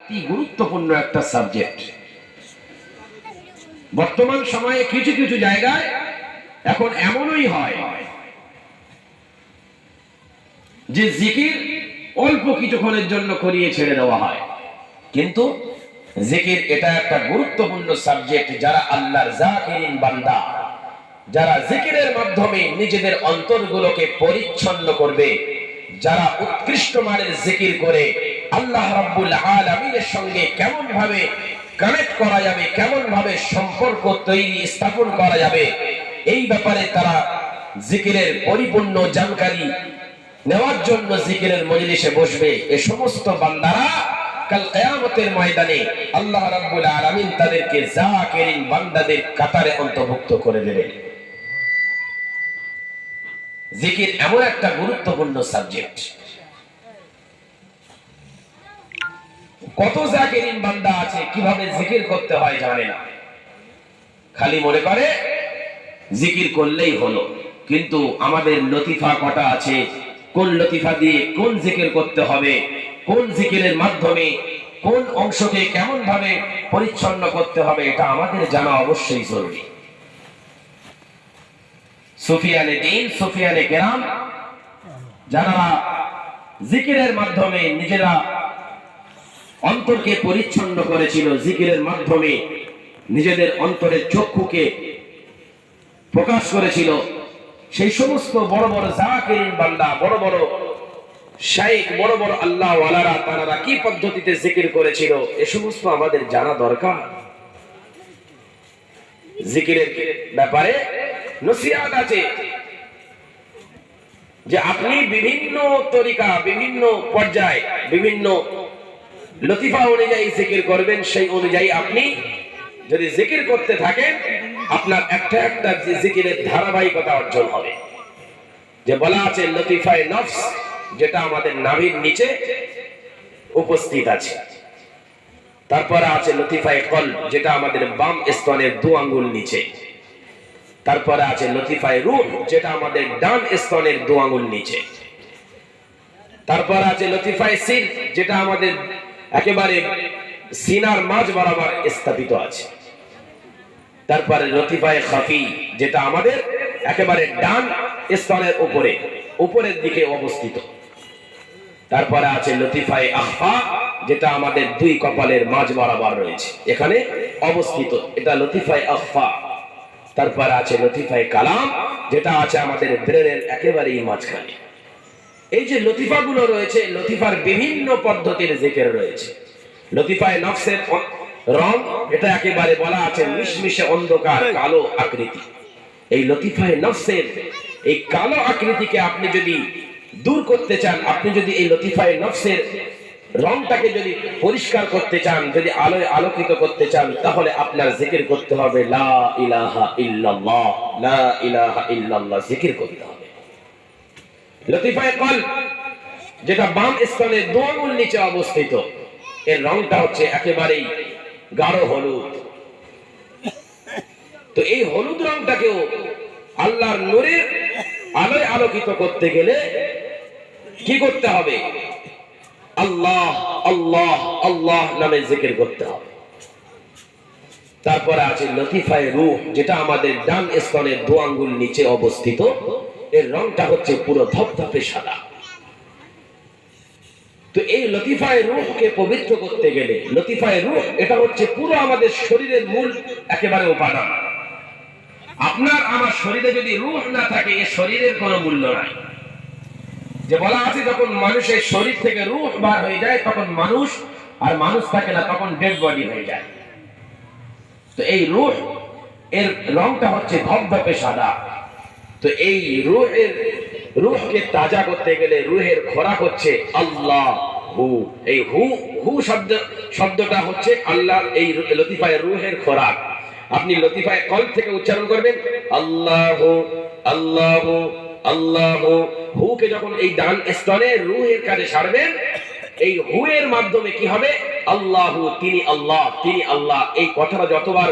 কি গুরুত্বপূর্ণ একটা সাবজেক্ট। বর্তমান সময়ে কিছু কিছু জায়গায় এখন এমনই হয় যে জিকির অল্প কিছুক্ষণের জন্য করিয়ে ছেড়ে দেওয়া হয়, কিন্তু জিকির এটা একটা গুরুত্বপূর্ণ সাবজেক্ট। যারা আল্লাহর জাকিরিন বান্দা, যারা জিকিরের মাধ্যমে নিজেদের অন্তরগুলোকে পরিচ্ছন্ন করবে, যারা উৎকৃষ্ট মানের জিকির করে আল্লাহ রাব্বুল আলামিনের সঙ্গে কেমন ভাবে কানেক্ট করা যাবে, কেমন ভাবে সম্পর্ক তৈরি স্থাপন করা যাবে, এই ব্যাপারে তারা জিকিরের পরিপূর্ণ জানকারি নেওয়ার জন্য জিকিরের মজলিসে বসবে। এই সমস্ত বান্দারা কাল কিয়ামতের ময়দানে আল্লাহ রাব্বুল আলামিন তাদেরকে জাকিরিন বান্দাদের কাতারে অন্তর্ভুক্ত করে দেবেন। জিকির এমন একটা গুরুত্বপূর্ণ সাবজেক্ট। কত জাকিরিন বান্দা আছে কিভাবে জিকির করতে হয় জানে না, খালি মনে করে জিকির করলেই হলো। কিন্তু আমাদের লতিফা কটা আছে, কোন লতিফা দিয়ে কোন জিকির করতে হবে, কোন জিকিরের মাধ্যমে কোন অংশকে কেমন ভাবে পরিচ্ছন্ন করতে হবে, এটা আমাদের জানা অবশ্যই জরুরি। সুফিয়ানে দ্বীন, সুফিয়ানে কেরাম, যারা জিকিরের মাধ্যমে নিজেরা অন্তরকে পরিচ্ছন্ন করেছিল, জিকিরের মাধ্যমে নিজেদের অন্তরের চক্ষুকে প্রকাশ করেছিল, সেই সমস্ত বড় বড় জাকিরিন বান্দা, বড় বড় শাইখ, বড় বড় আল্লাহ ওয়ালারা, তারা কি পদ্ধতিতে জিকির করেছিল এ সমস্ত আমাদের জানা দরকার। জিকিরের ব্যাপারে নসিহত আছে যে আপনি বিভিন্ন তরিকা, বিভিন্ন পর্যায়ে, বিভিন্ন লতিফা অনুযায়ী জিকির করবেন। সেই অনুযায়ী আপনি যদি জিকির করতে থাকেন, আপনার একটা একটা জিকিরের ধারাবাহিকতা অর্জন হবে। যে বলা আছে লতিফায়ে নফস, যেটা আমাদের নাভির নিচে উপস্থিত আছে। তারপরে আছে লতিফায়ে কলব, যেটা আমাদের বাম স্তনের 2 আঙ্গুল নিচে। তারপরে আছে লতিফায়ে রূহ, যেটা আমাদের ডান স্তনের 2 আঙ্গুল নিচে। তারপর আছে লতিফায়ে সির, যেটা আমাদের একেবারে সিনার মাঝ বরাবর স্থাপিত আছে। তারপরে লতিফায়ে খাফি, যেটা আমাদের একেবারে ডান স্তনের উপরে, উপরের দিকে অবস্থিত। তারপরে আছে লতিফায়ে আখফা, যেটা আমাদের 2 কপালের মাঝ বরাবর রয়েছে, এখানে অবস্থিত, এটা লতিফায়ে আখফা। তারপর আছে লতিফায়ে কালাম, যেটা আছে আমাদের ব্রেনের একেবারেই মাঝখানে। এই যে লতিফাগুলো রয়েছে, লতিফার বিভিন্ন পদ্ধতির জিকির রয়েছে। লতিফায়ে নফসের রং, এটা একেবারে বলা আছে মিশমিশে অন্ধকার কালো আকৃতি। এই লতিফায়ে নফসের এই কালো আকৃতিকে আপনি যদি দূর করতে চান, আপনি যদি এই লতিফায়ে নফসের রংটাকে যদি পরিষ্কার করতে চান, যদি আলোয় আলোকিত করতে চান, তাহলে আপনার জিকির করতে হবে লা ইলাহা ইল্লাল্লাহ, লা ইলাহা ইল্লাল্লাহ জিকির করতে হবে। লতিফায়ে কলব, যেটা বাম স্তনের 2 আঙ্গুল নিচে অবস্থিত, এর রংটা হচ্ছে একেবারেই গাঢ় হলুদ। তো এই হলুদ রংটাকেও আল্লাহর নূরের আলোয় আলোকিত করতে গেলে কি করতে হবে? আল্লাহ আল্লাহ আল্লাহ নামে জিকির করতে হবে। তারপরে আছে লতিফায়ে রূহ, যেটা আমাদের ডান স্তনের 2 আঙ্গুল নিচে অবস্থিত, এর রংটা হচ্ছে পুরো ধপধপে সাদা। তো এই লতিফায়ে রূহকে পবিত্র করতে গেলে, লতিফায়ে রূহ এটা হচ্ছে পুরো আমাদের শরীরের মূল একেবারে উপাদান। আপনার আমার শরীরে যদি রূহ না থাকে, এই শরীরের কোনো মূল্য নাই। যে বলা আছে যখন মানুষের শরীর থেকে রূহ বার হয়ে যায়, তখন মানুষ আর মানুষ থাকে না, তখন ডেড বডি হয়ে যায়। তো এই রূহ এর রংটা হচ্ছে ধপধপে সাদা। তো এই রূহকে তাজা করতে গেলে রূহের খোরাক হচ্ছে আল্লাহ হু। এই হু হু শব্দটা হচ্ছে আল্লাহ, এই লতিফায়ে রূহের খোরাক। আপনি লতিফায়ে কলব থেকে উচ্চারণ করবেন আল্লাহ আল্লাহ আল্লাহ। হুকে যখন এই ডান স্তনে রূহের কাছে ছাড়বেন, এই হু এর মাধ্যমে কি হবে? আল্লাহু, তিনি আল্লাহ, তিনি আল্লাহ। এই কথাটা যতবার